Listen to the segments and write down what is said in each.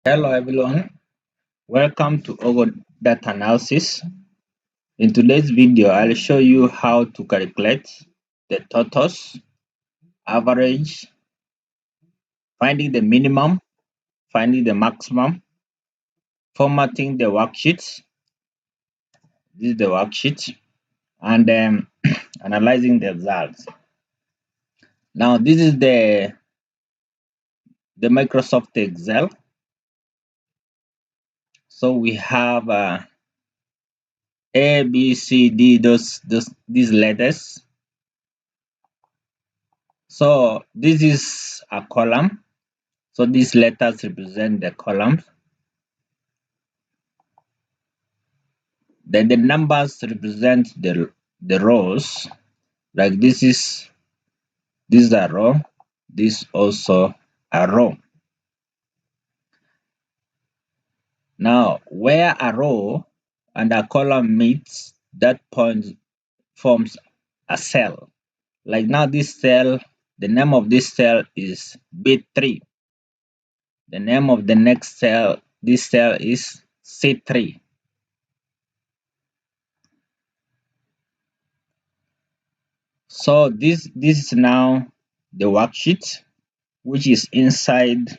Hello everyone, welcome to Ogo Data Analysis. In today's video, I'll show you how to calculate the totals, average, finding the minimum, finding the maximum, formatting the worksheets. This is the worksheet, and analyzing the results. Now, this is the Microsoft Excel. So we have A, B, C, D, these letters. So this is a column. So these letters represent the columns. Then the numbers represent the rows. Like this is a row. This also a row. Now where a row and a column meets, that point forms a cell. Like now this cell, the name of this cell is B3. The name of the next cell, this cell is C3. So this is now the worksheet which is inside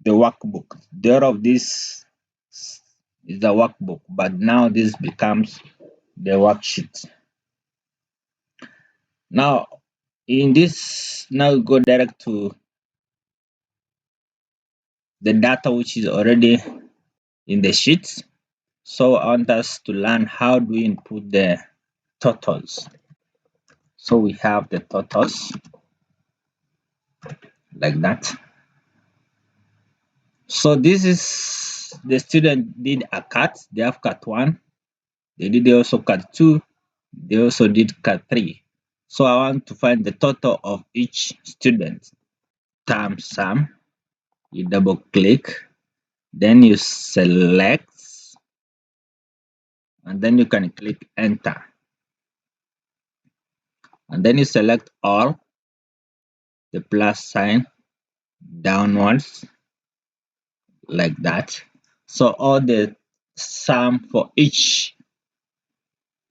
the workbook. The other of this is the workbook, but now this becomes the worksheet. Now in this, now we go direct to the data which is already in the sheet. So I want us to learn how do we input the totals. So we have the totals like that. So this is the student did a cut. They have cut 1. They did also cut 2. They also did cut 3. So I want to find the total of each student. Term sum. You double click. Then you select. And then you can click enter. And then you select all. The plus sign downwards. Like that. So all the sum for each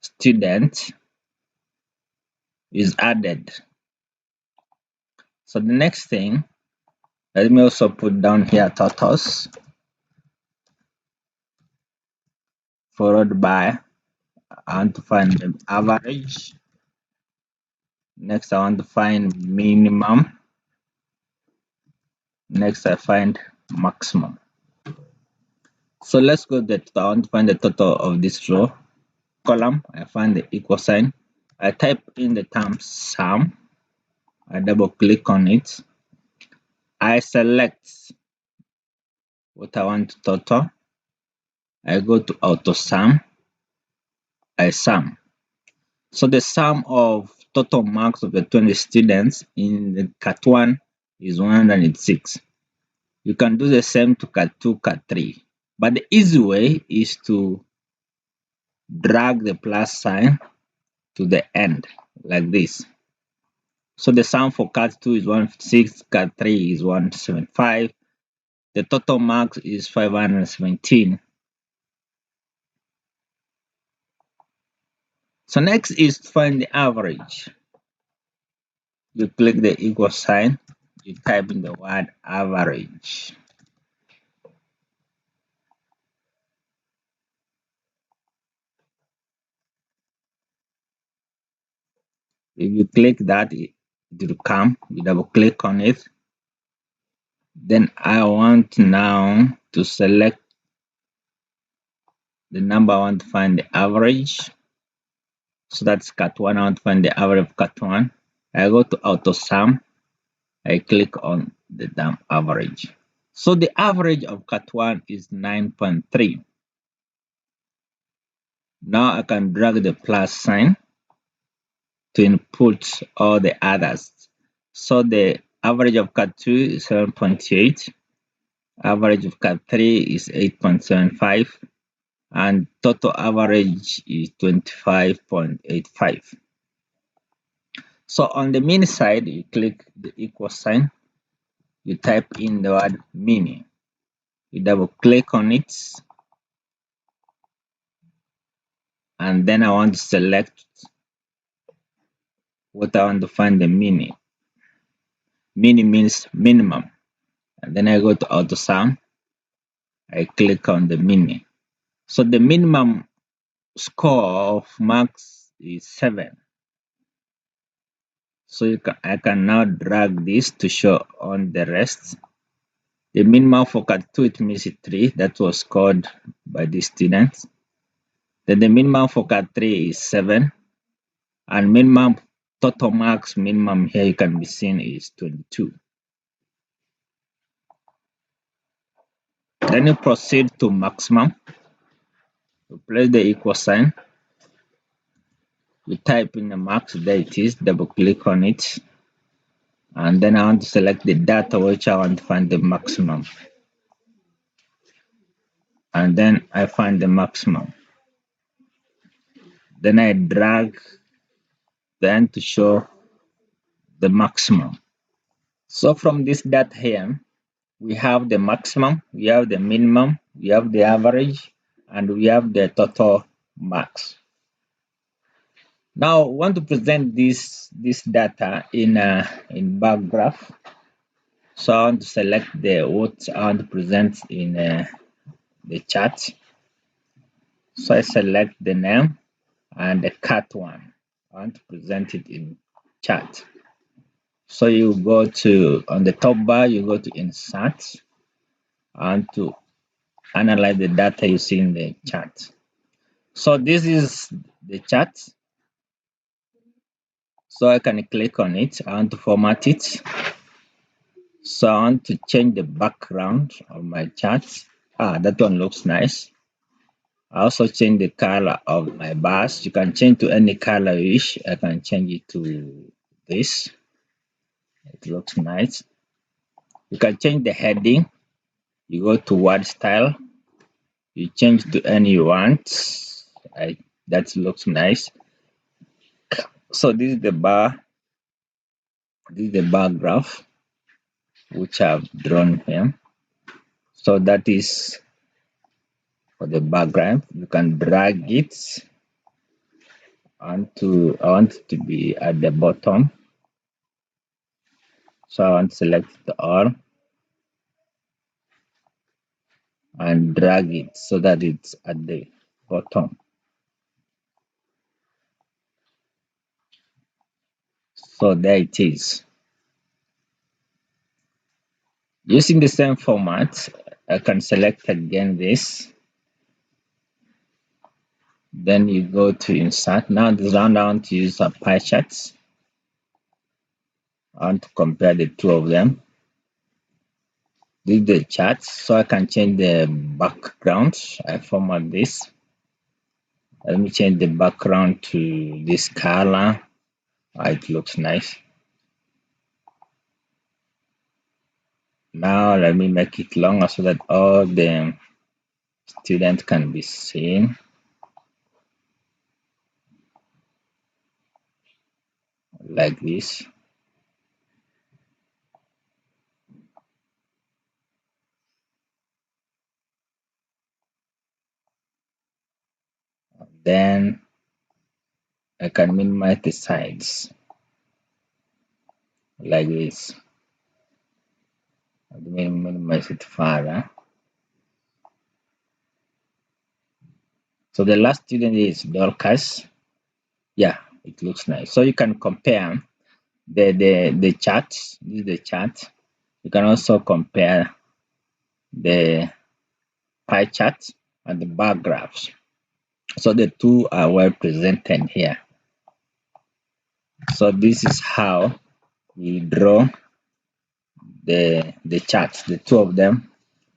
student is added. So the next thing, let me also put down here totals followed by I want to find the average. Next I want to find minimum. Next I find maximum. So let's go that I want to find the total of this row. Column, I find the equal sign. I type in the term sum. I double click on it. I select what I want to total. I go to auto sum. I sum. So the sum of total marks of the 20 students in the cut 1 is 106. You can do the same to cut 2, cut 3. But the easy way is to drag the plus sign to the end like this. So the sum for cut 2 is 156, cut 3 is 175. The total marks is 517. So next is to find the average. You click the equal sign, you type in the word average. If you click that, it will come. You double click on it. Then I want now to select the number. I want to find the average. So that's cut 1. I want to find the average of cut 1. I go to auto sum. I click on the damn average. So the average of cut 1 is 9.3. Now I can drag the plus sign to input all the others. So the average of cut 2 is 7.8. Average of cut 3 is 8.75. And total average is 25.85. So on the mini side, you click the equal sign. you type in the word mini. You double click on it, and then I want to select what I want to find the mini. Mini means minimum. And then I go to AutoSum. I click on the mini. So the minimum score of max is 7. So I can now drag this to show on the rest. The minimum for Cat 2, it means 3. That was scored by the students. Then the minimum for Cat 3 is 7. And minimum total marks minimum here you can be seen is 22. Then you proceed to maximum. You place the equal sign. You type in the max, there it is, double click on it. And then I want to select the data which I want to find the maximum. And then I find the maximum. Then I drag then to show the maximum. So from this data here, we have the maximum, we have the minimum, we have the average, and we have the total marks. Now, I want to present this data in bar graph. So I want to select what I want to present in the chart. So I select the name and the cat one. I want to present it in chart. So you go to, on the top bar, you go to insert and to analyze the data you see in the chart. So this is the chart. So I can click on it. I want to format it. So I want to change the background of my chart. That one looks nice. I also change the color of my bars. You can change to any color you wish. I can change it to this. It looks nice. You can change the heading. You go to word style. You change to any you want. That looks nice. So this is the bar. This is the bar graph which I've drawn here. So that is for the background. You can drag it onto, I want it to be at the bottom. So I want to select the all and drag it so that it's at the bottom. So there it is. Using the same format, I can select again this. Then you go to insert. Now this round I want to use a pie chart. I want to compare the two of them. This is the chart, so I can change the background. I format this. Let me change the background to this color. It looks nice. Now let me make it longer so that all the students can be seen. Like this. Then I can minimize the sides like this. Let me minimize it further. So the last student is Dorcas. Yeah, it looks nice. So you can compare the charts. This is the chart. You can also compare the pie chart and the bar graphs. So the two are well presented here. So this is how we draw the charts, the two of them.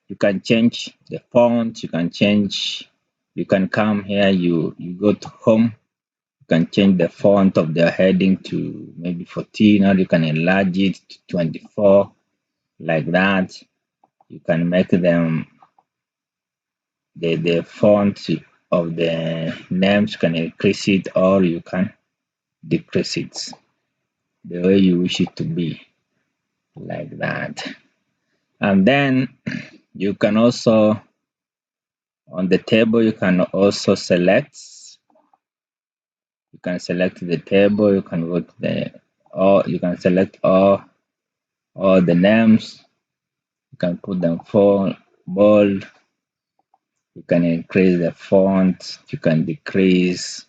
You can change the font, you can come here, you go to home, you can change the font of the heading to maybe 14, or you can enlarge it to 24, like that. You can make them the font of the names, you can increase it or you can decrease it the way you wish it to be, like that. And then you can also, on the table, you can also select. You can select the table. You can go to the, or you can select all the names. You can put them full, bold. You can increase the font. You can decrease.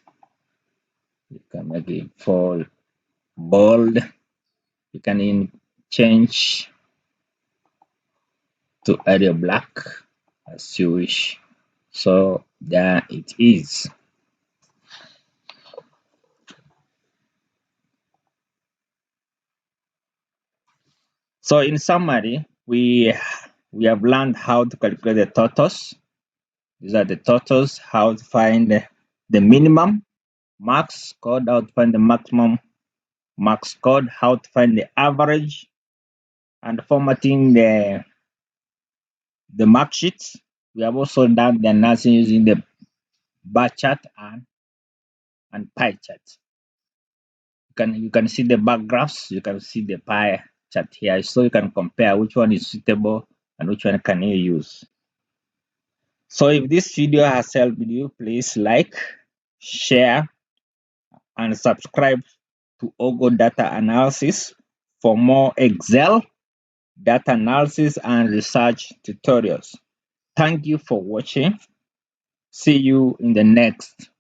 You can make it full, bold. You can change to area black as you wish. So there it is. So in summary, we have learned how to calculate the totals. These are the totals, how to find the minimum, max code, how to find the maximum, max code, how to find the average, and formatting the mark sheets. We have also done the analysis using the bar chart and pie chart. You can see the bar graphs, you can see the pie chart here, so you can compare which one is suitable and which one can you use. So if this video has helped you, please like, share, and subscribe to Ogo Data Analysis for more Excel, data analysis, and research tutorials. Thank you for watching. See you in the next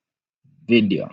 video.